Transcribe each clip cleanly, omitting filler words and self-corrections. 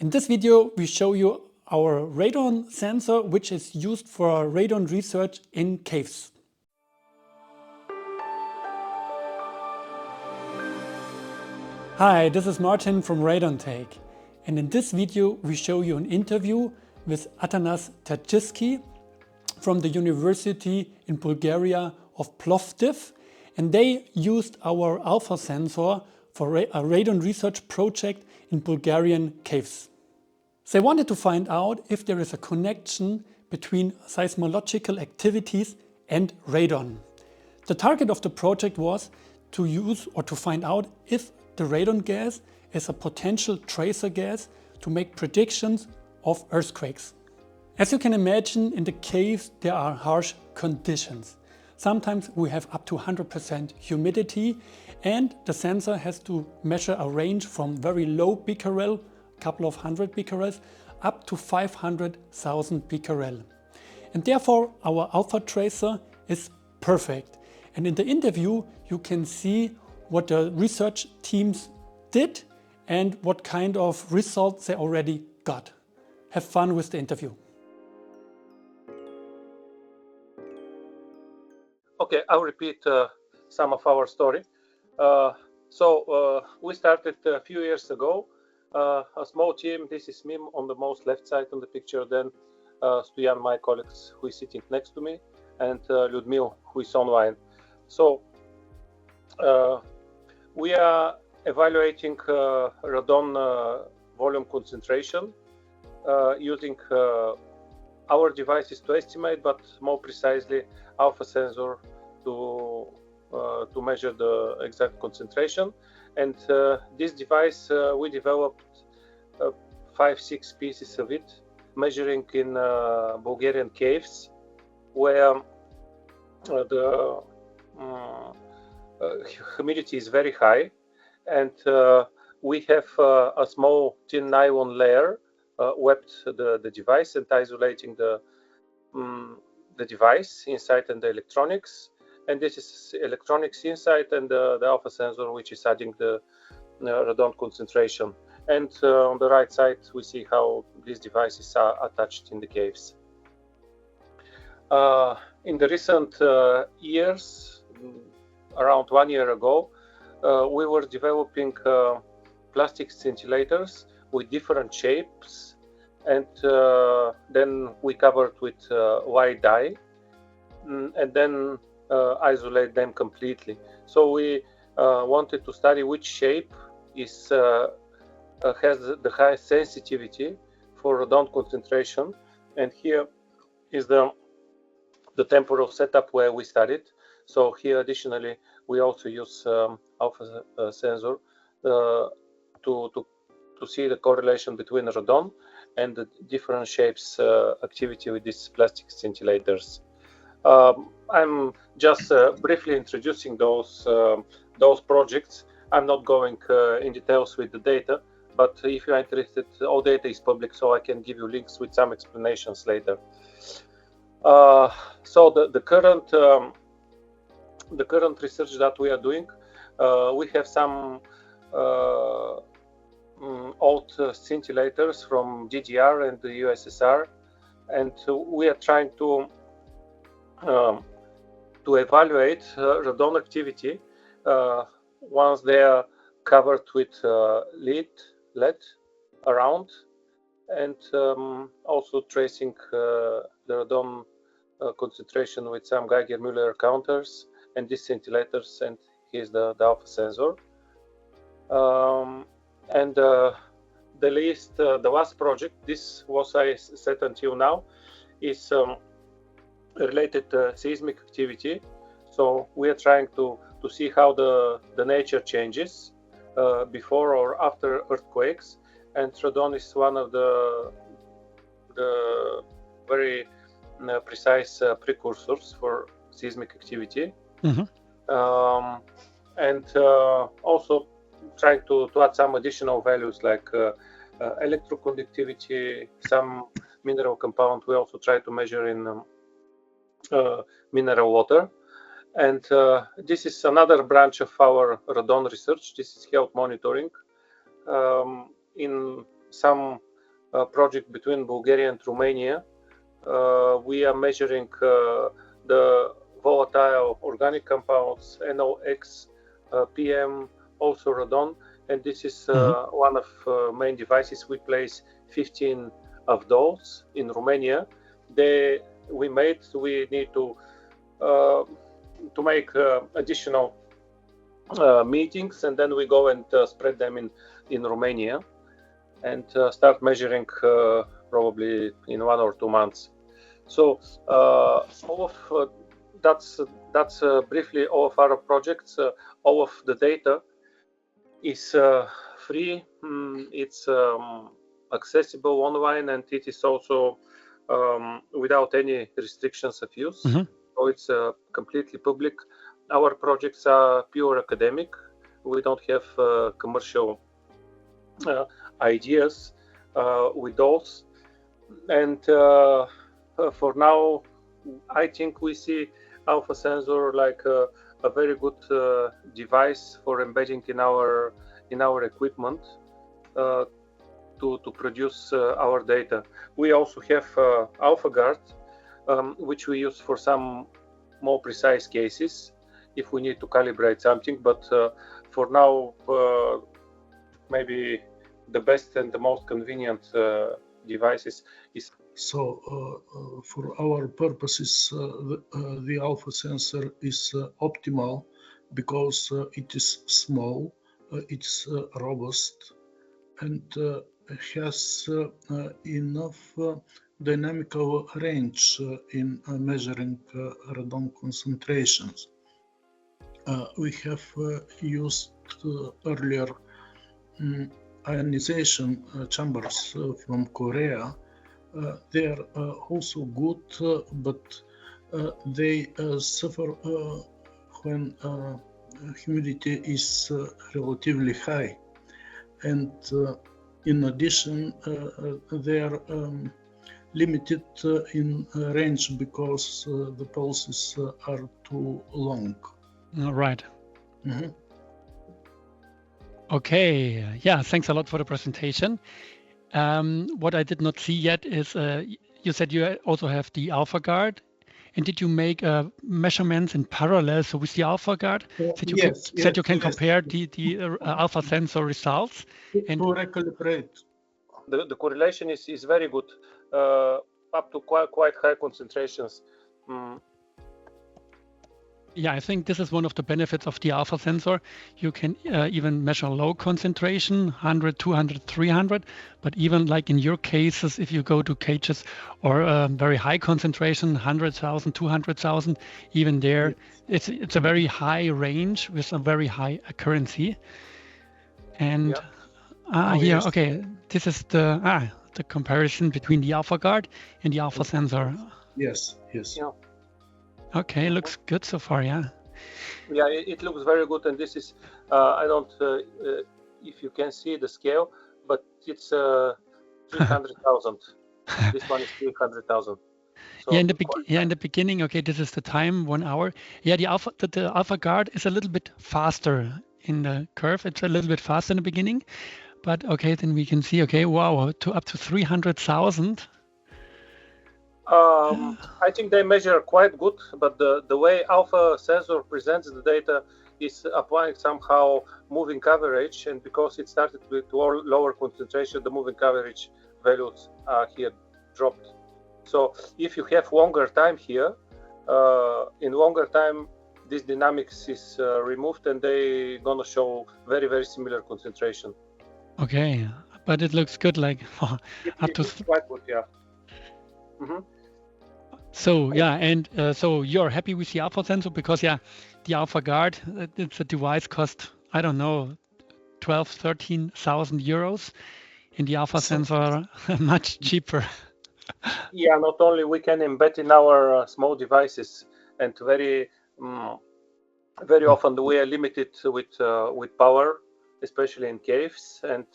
In this video, we show you our radon sensor, which is used for radon research in caves. Hi, this is Martin from RadonTec, and in this video we show you an interview with Atanas Terziyski from the University in Bulgaria of Plovdiv, and they used our AlphaSensor for a radon research project in Bulgarian caves. They wanted to find out if there is a connection between seismological activities and radon. The target of the project was to use or to find out if the radon gas is a potential tracer gas to make predictions of earthquakes. As you can imagine, in the caves there are harsh conditions. Sometimes we have up to 100% humidity, and the sensor has to measure a range from very low becquerel, a couple of hundred becquerels, up to 500,000 becquerel. And therefore our alpha tracer is perfect. And in the interview you can see what the research teams did and what kind of results they already got. Have fun with the interview. Okay, I'll repeat some of our story. We started a few years ago, a small team. This is me on the most left side on the picture, then Stoyan, my colleagues, who is sitting next to me, and Ludmil, who is online. So we are evaluating radon volume concentration using our devices to estimate, but more precisely AlphaSensor to measure the exact concentration. And this device we developed 5-6 pieces of it, measuring in Bulgarian caves where the humidity is very high, and we have a small thin nylon layer wrapped the device and isolating the device inside and the electronics. And this is electronics inside and the AlphaSensor, which is adding the radon concentration. And on the right side we see how these devices are attached in the caves. In the recent years, around 1 year ago, we were developing plastic scintillators with different shapes, and then we covered with white dye, and then isolate them completely. So we wanted to study which shape is has the highest sensitivity for radon concentration, and here is the temporal setup where we studied. So here additionally we also use AlphaSensor to see the correlation between radon and the different shapes activity with these plastic scintillators. I'm just briefly introducing those projects. I'm not going in details with the data, but if you are interested, all data is public, so I can give you links with some explanations later. So the current research that we are doing, we have some old scintillators from DDR and the USSR, and we are trying to evaluate radon activity once they are covered with LED around, and also tracing the radon concentration with some Geiger-Müller counters and these scintillators, and here's the AlphaSensor. And the last project, this was I said until now, is related to seismic activity. So we are trying to see how the nature changes before or after earthquakes, and radon is one of the very precise precursors for seismic activity. And also trying to add some additional values like electroconductivity, some mineral compound. We also try to measure in mineral water. And this is another branch of our radon research. This is health monitoring. In some project between Bulgaria and Romania. We are measuring the volatile organic compounds, NOx, PM, also radon, and this is one of main devices. We place 15 of those in Romania. We need to make additional meetings, and then we go and spread them in Romania and start measuring probably in 1 or 2 months. So all of that's briefly all of our projects. All of the data is free. It's accessible online, and it is also without any restrictions of use. So it's completely public. Our projects are pure academic. We don't have commercial ideas with those. And for now, I think we see AlphaSensor like a very good device for embedding in our equipment to produce our data. We also have AlphaGuard, which we use for some more precise cases if we need to calibrate something. But for now, maybe the best and the most convenient devices is. So for our purposes, the AlphaSensor is optimal because it is small, it's robust, and has enough dynamical range in measuring radon concentrations. We have used earlier ionization chambers from Korea. They are also good, but they suffer when humidity is relatively high. And in addition, they are limited in range because the pulses are too long. Right. Okay. Yeah, thanks a lot for the presentation. What I did not see yet is you said you also have the AlphaGuard, and did you make measurements in parallel? So with the AlphaGuard, that you can compare the AlphaSensor results and to recalibrate. The correlation is very good, up to quite high concentrations. Yeah, I think this is one of the benefits of the AlphaSensor. You can even measure low concentration, 100, 200, 300. But even like in your cases, if you go to cages or very high concentration, 100,000, 200,000, even there, it's a very high range with a very high accuracy. And here, okay, this is the comparison between the AlphaGuard and the AlphaSensor. Yes. Yeah. Okay, looks good so far, yeah. Yeah, it looks very good, and this is, I don't, if you can see the scale, but it's 300,000. This one is 300,000. So in the beginning, okay, this is the time, 1 hour. Yeah, the AlphaGuard is a little bit faster in the curve. It's a little bit faster in the beginning, but okay, then we can see, okay, wow, up to 300,000. I think they measure quite good, but the way AlphaSensor presents the data is applying somehow moving average, and because it started with lower concentration, the moving average values are here dropped. So if you have longer time here, in longer time, this dynamics is removed, and they gonna show very, very similar concentration. Okay, but it looks good, like up to quite good, yeah. So yeah, and so you're happy with the AlphaSensor because the AlphaGuard, it's a device cost, I don't know, 13,000 euros, and the AlphaSensor much cheaper. Yeah, not only we can embed in our small devices, and very often we are limited with power, especially in caves, and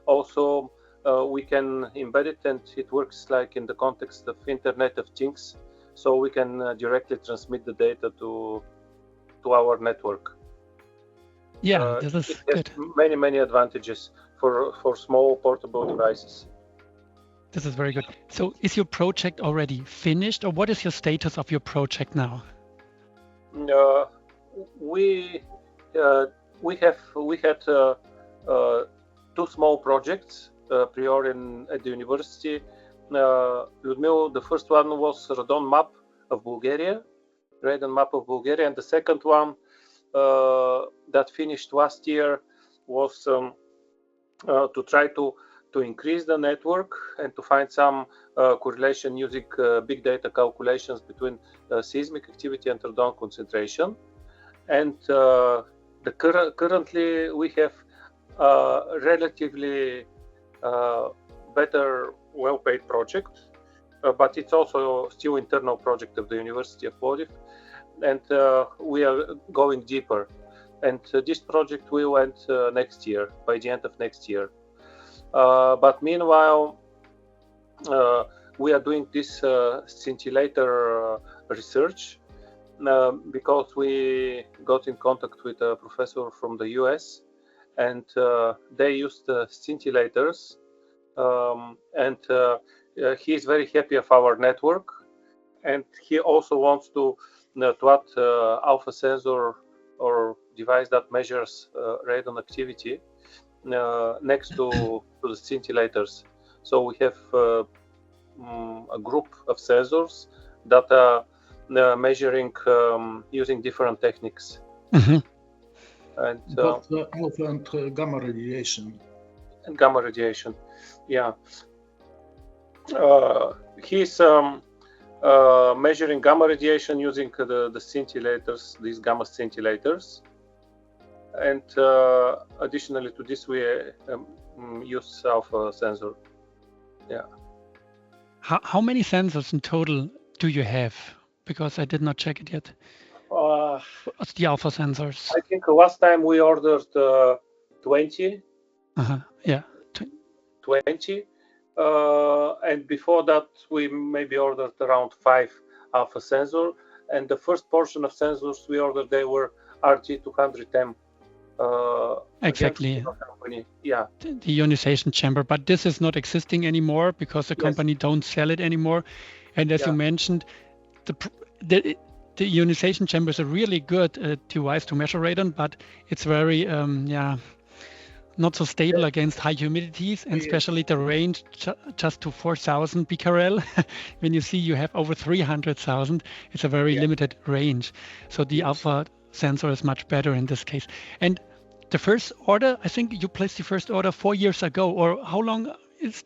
also we can embed it, and it works like in the context of Internet of Things, so we can directly transmit the data to our network. Yeah, this is it has good. many advantages for small portable devices. This is very good. So is your project already finished, or what is your status of your project now? We had two small projects prior at the university. Ludmila, the first one was Radon map of Bulgaria, Radon map of Bulgaria, and the second one that finished last year was to try to increase the network and to find some correlation using big data calculations between seismic activity and radon concentration. And currently we have relatively better, well-paid project, but it's also still internal project of the University of Plovdiv, and we are going deeper. And this project will end next year, by the end of next year. But meanwhile, we are doing this scintillator research because we got in contact with a professor from the US, and they used scintillators, and he is very happy of our network, and he also wants to add AlphaSensor or device that measures radon activity next to the scintillators. So we have a group of sensors that are measuring using different techniques. Mm-hmm. And alpha and gamma radiation. And gamma radiation, yeah. He's measuring gamma radiation using the scintillators, these gamma scintillators. And additionally to this, we use AlphaSensor. Yeah. How many sensors in total do you have? Because I did not check it yet. What's the AlphaSensors? I think last time we ordered 20. Yeah. 20. And before that, we maybe ordered around 5 AlphaSensor. And the first portion of sensors we ordered, they were RG210. Exactly. Yeah. The ionization chamber, but this is not existing anymore because the company don't sell it anymore. And as you mentioned, the ionization chamber is a really good device to measure radon, but it's very not so stable against high humidities, and especially the range just to 4,000 becquerel. When you see you have over 300,000, it's a very limited range. So the AlphaSensor is much better in this case. And the first order, I think you placed the first order 4 years ago, or how long is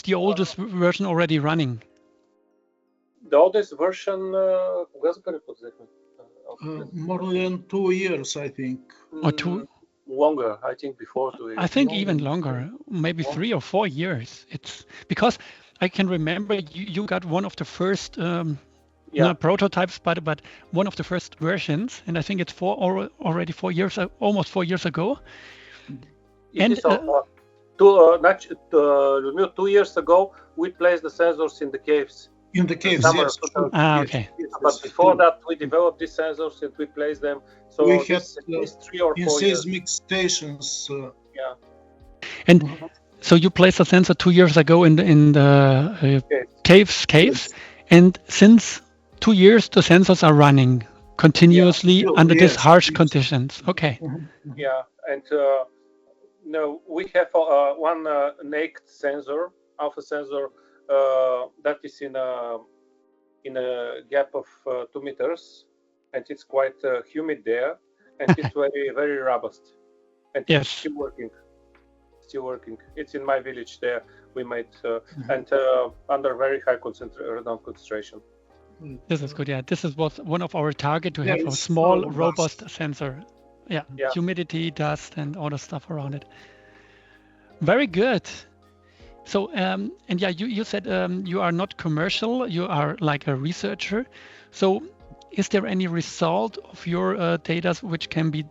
the oldest version already running? The oldest version, more than 2 years, I think. Or two? Longer, I think before 2 years. I think even longer, maybe 3 or 4 years. It's because I can remember you got one of the first not prototypes, but one of the first versions, and I think it's already 4 years, almost 4 years ago. And 2 years ago, we placed the sensors in the caves. In the caves, yes. Okay. But before that, we developed these sensors and we placed them. So we had at 3 or 4 years. seismic stations. And so you placed a sensor 2 years ago in the caves, and since 2 years the sensors are running continuously under these harsh conditions. Okay. Yeah, and no, we have one naked sensor, AlphaSensor, that is in a gap of 2 meters, and it's quite humid there, and it's very, very robust, and it's still working. It's in my village there. We made and under very high radon concentration. This is good. Yeah, this was one of our target to have a small, robust sensor. Yeah, humidity, dust, and all the stuff around it. Very good. So, and you said you are not commercial, you are like a researcher. So is there any result of your data which can be,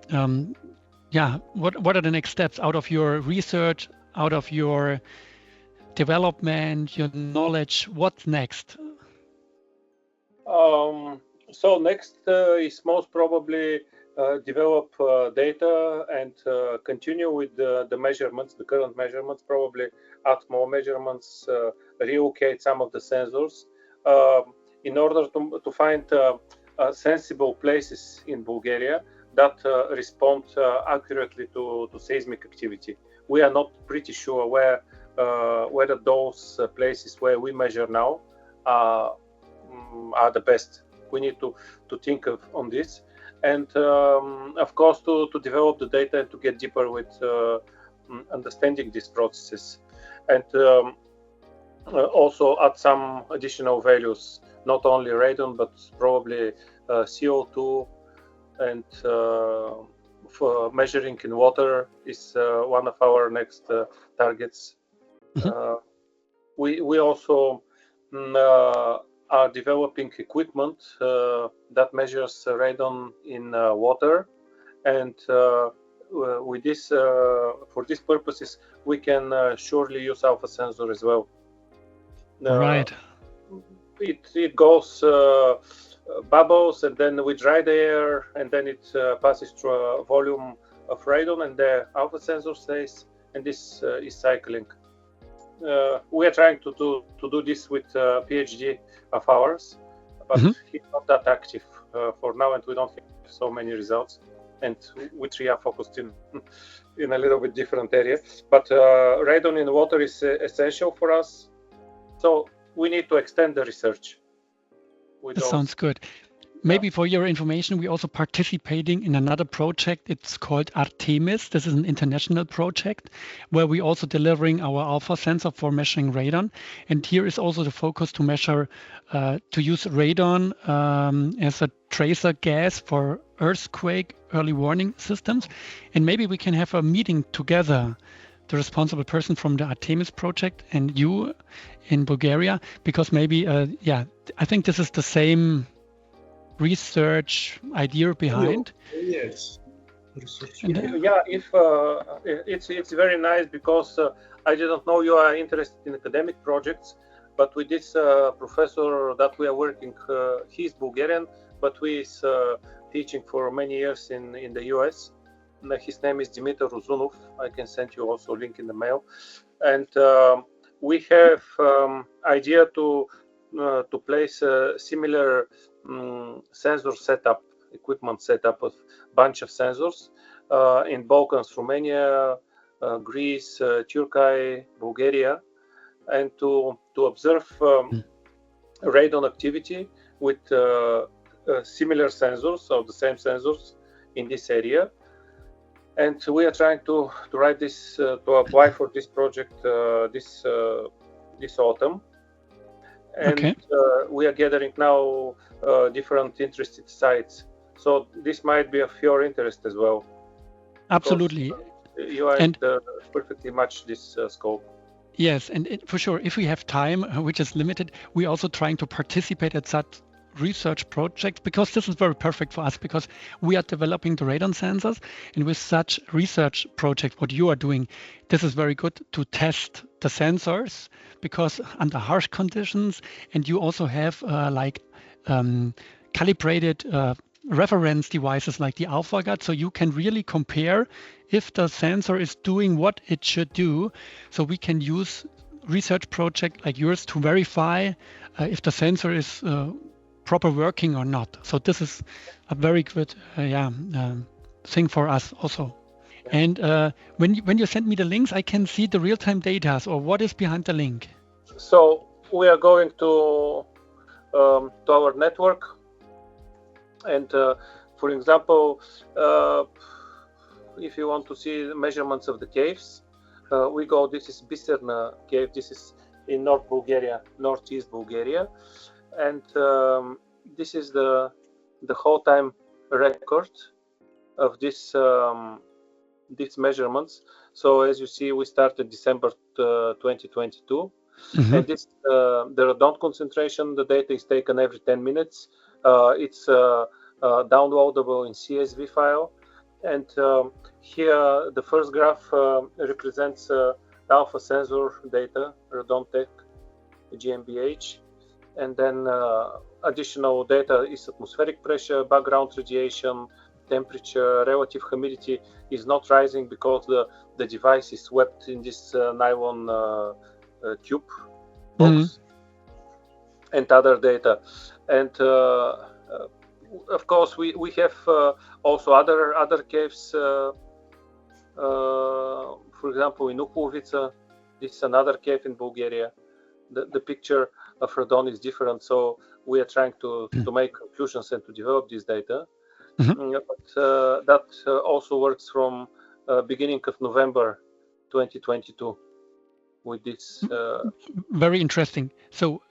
what are the next steps out of your research, out of your development, your knowledge? What's next? So next is most probably develop data and continue with the measurements, the current measurements, probably add more measurements, relocate some of the sensors in order to find sensible places in Bulgaria that respond accurately to seismic activity. We are not pretty sure whether those places where we measure now are the best. We need to think on this, and of course to develop the data and to get deeper with understanding these processes, and also add some additional values, not only radon but probably CO2, and for measuring in water is one of our next targets. We also are developing equipment that measures radon in water, and with this, for these purposes, we can surely use AlphaSensor as well. Right. It goes bubbles, and then we dry the air, and then it passes through a volume of radon, and the AlphaSensor stays, and this is cycling. We are trying to do this with PhD of ours, but he's not that active for now, and we don't have so many results. And we three are focused in a little bit different area. But radon in water is essential for us, so we need to extend the research. That sounds good. Maybe for your information, we're also participating in another project. It's called Artemis. This is an international project where we're also delivering our AlphaSensor for measuring radon. And here is also the focus to measure, to use radon as a tracer gas for earthquake early warning systems. And maybe we can have a meeting together, the responsible person from the Artemis project and you in Bulgaria, because maybe, I think this is the same research idea behind. Yes. Research. Yeah, if it's very nice, because I didn't know you are interested in academic projects, but with this professor that we are working, he's Bulgarian, but he is teaching for many years in the US. His name is Dimitar Rozunov. I can send you also a link in the mail. And we have idea to place a similar sensor setup, equipment setup of bunch of sensors in Balkans, Romania, Greece, Turkey, Bulgaria, and to observe radon activity with similar sensors, so the same sensors in this area. And we are trying to write this, to apply for this project this autumn. And we are gathering now different interested sites. So this might be of your interest as well. Absolutely. You are perfectly match this scope. Yes, and for sure, if we have time, which is limited, we're also trying to participate at that research project, because this is very perfect for us, because we are developing the radon sensors, and with such research project, what you are doing, this is very good to test the sensors, because under harsh conditions, and you also have calibrated reference devices like the AlphaGuard, so you can really compare if the sensor is doing what it should do. So we can use research project like yours to verify if the sensor is proper working or not. So this is a very good thing for us also. And when you send me the links, I can see the real-time data. So what is behind the link? So we are going to our network, and for example, if you want to see the measurements of the caves, we go. This is Biserna cave. This is in northeast Bulgaria. And this is the whole time record of this these measurements. So as you see, we started December 2022, and this the radon concentration. The data is taken every 10 minutes. It's downloadable in CSV file, and here the first graph represents AlphaSensor data, RadonTec, GmbH. And then additional data is atmospheric pressure, background radiation, temperature, relative humidity is not rising because the device is swept in this nylon tube box, and other data. And of course, we have also other caves. For example, in Uklovica, this is another cave in Bulgaria. The picture of radon is different, so we are trying to make conclusions and to develop this data. But that also works from beginning of November 2022 with this. Very interesting. So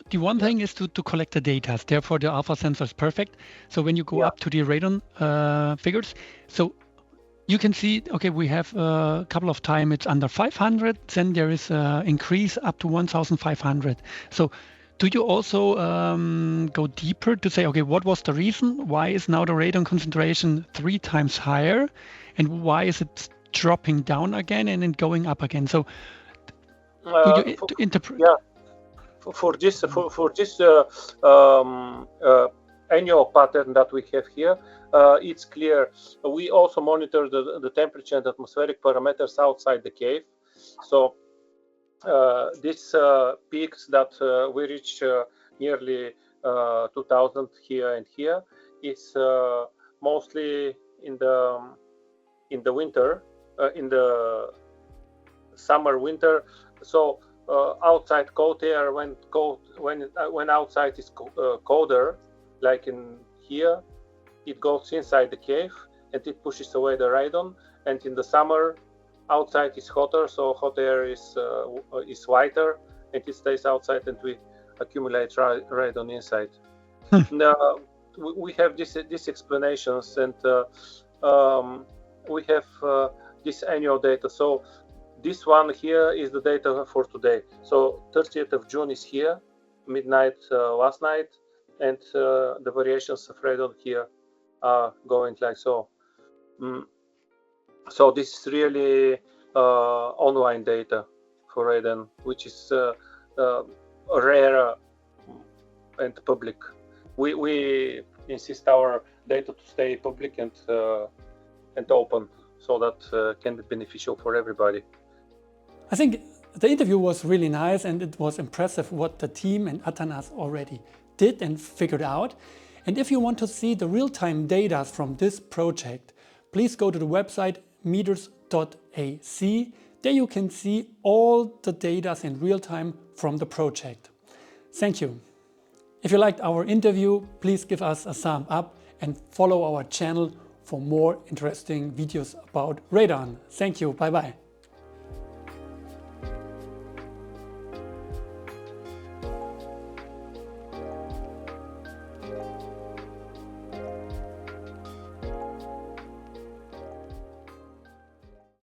the one thing is to collect the data. Therefore, the AlphaSensor is perfect. So when you go up to the radon figures, so you can see, okay, we have a couple of times it's under 500, then there is an increase up to 1,500. So do you also go deeper to say, okay, what was the reason? Why is now the radon concentration 3 times higher? And why is it dropping down again and then going up again? So do you interpret? Yeah, for this annual pattern that we have here, it's clear. We also monitor the temperature and atmospheric parameters outside the cave. So these peaks that we reach nearly 2000 here and here is mostly in the winter, in the summer winter. So outside cold air, when outside is colder, like in here, it goes inside the cave and it pushes away the radon. And in the summer, outside is hotter, so hot air is whiter and it stays outside, and we accumulate radon inside. Now we have these explanations, and we have this annual data. So this one here is the data for today. So 30th of June is here, midnight last night, and the variations of radon here are going like so. So this is really online data for radon, which is rare and public. We insist our data to stay public and open, so that can be beneficial for everybody. I think the interview was really nice, and it was impressive what the team and Atanas already did and figured out. And if you want to see the real-time data from this project, please go to the website meters.ac. There you can see all the data in real time from the project. Thank you. If you liked our interview, please give us a thumb up and follow our channel for more interesting videos about radon. Thank you. Bye-bye.